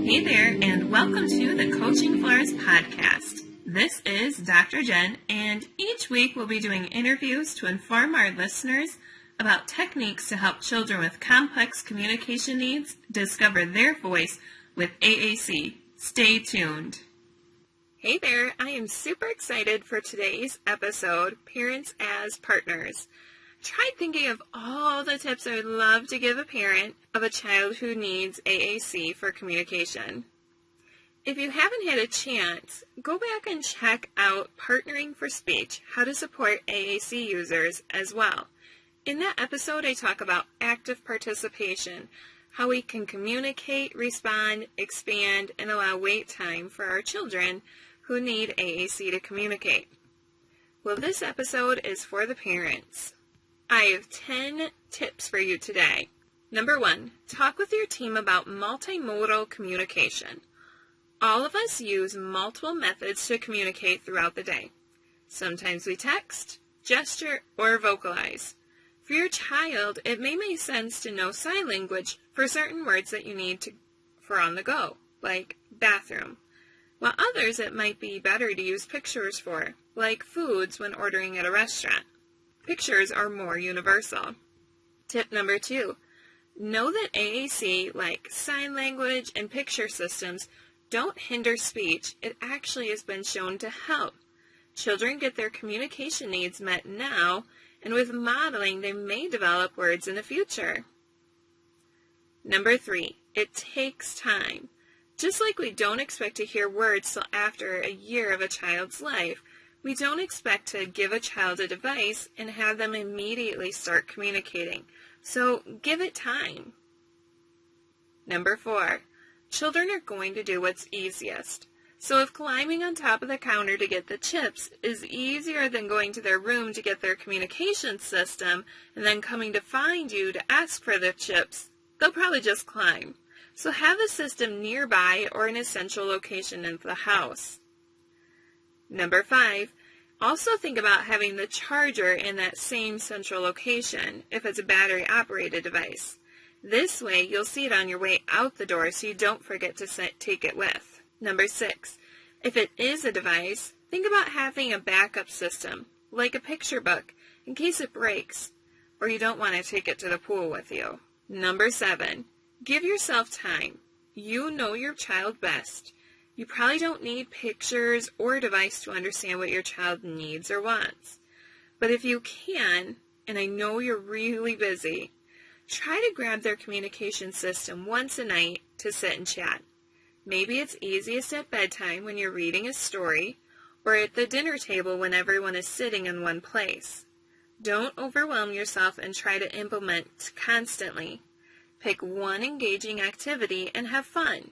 Hey there, and welcome to the Coaching Flores podcast. This is Dr. Jen, and each week we'll be doing interviews to inform our listeners about techniques to help children with complex communication needs discover their voice with AAC. Stay tuned. Hey there, I am super excited for today's episode, Parents as Partners. Try thinking of all the tips I would love to give a parent of a child who needs AAC for communication. If you haven't had a chance, go back and check out Partnering for Speech, how to support AAC users as well. In that episode, I talk about active participation, how we can communicate, respond, expand, and allow wait time for our children who need AAC to communicate. Well, this episode is for the parents. I have 10 tips for you today. Number 1, talk with your team about multimodal communication. All of us use multiple methods to communicate throughout the day. Sometimes we text, gesture, or vocalize. For your child, it may make sense to know sign language for certain words that you need for on the go, like bathroom, while others it might be better to use pictures for, like foods when ordering at a restaurant. Pictures are more universal. Tip number 2, know that AAC, like sign language and picture systems, don't hinder speech. It actually has been shown to help. Children get their communication needs met now, and with modeling, they may develop words in the future. Number 3, it takes time. Just like we don't expect to hear words till after a year of a child's life, we don't expect to give a child a device and have them immediately start communicating. So give it time. Number 4, children are going to do what's easiest. So if climbing on top of the counter to get the chips is easier than going to their room to get their communication system and then coming to find you to ask for the chips, they'll probably just climb. So have the system nearby or an essential location in the house. Number 5, also think about having the charger in that same central location if it's a battery-operated device. This way, you'll see it on your way out the door so you don't forget to take it with. Number 6, if it is a device, think about having a backup system, like a picture book, in case it breaks, or you don't want to take it to the pool with you. Number 7, give yourself time. You know your child best. You probably don't need pictures or a device to understand what your child needs or wants. But if you can, and I know you're really busy, try to grab their communication system once a night to sit and chat. Maybe it's easiest at bedtime when you're reading a story, or at the dinner table when everyone is sitting in one place. Don't overwhelm yourself and try to implement constantly. Pick one engaging activity and have fun.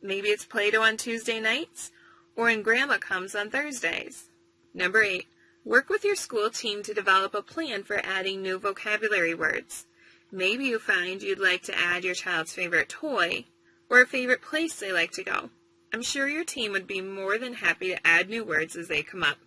Maybe it's Play-Doh on Tuesday nights, or when Grandma comes on Thursdays. Number 8, work with your school team to develop a plan for adding new vocabulary words. Maybe you find you'd like to add your child's favorite toy, or a favorite place they like to go. I'm sure your team would be more than happy to add new words as they come up.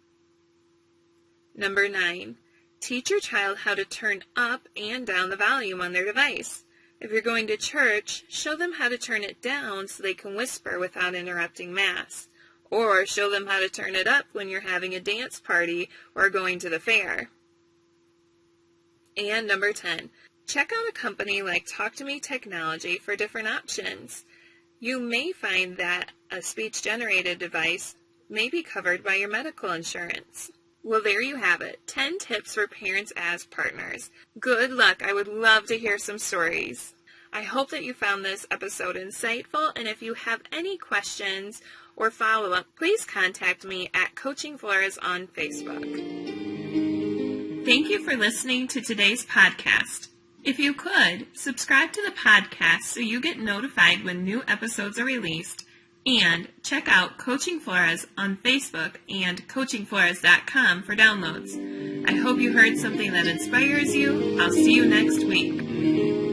Number 9, teach your child how to turn up and down the volume on their device. If you're going to church, show them how to turn it down so they can whisper without interrupting Mass. Or show them how to turn it up when you're having a dance party or going to the fair. And number 10, check out a company like Talk to Me Technology for different options. You may find that a speech-generated device may be covered by your medical insurance. Well, there you have it, 10 tips for parents as partners. Good luck. I would love to hear some stories. I hope that you found this episode insightful, and if you have any questions or follow-up, please contact me at Coaching Flores on Facebook. Thank you for listening to today's podcast. If you could, subscribe to the podcast so you get notified when new episodes are released, and check out Coaching Flores on Facebook and coachingflores.com for downloads. I hope you heard something that inspires you. I'll see you next week.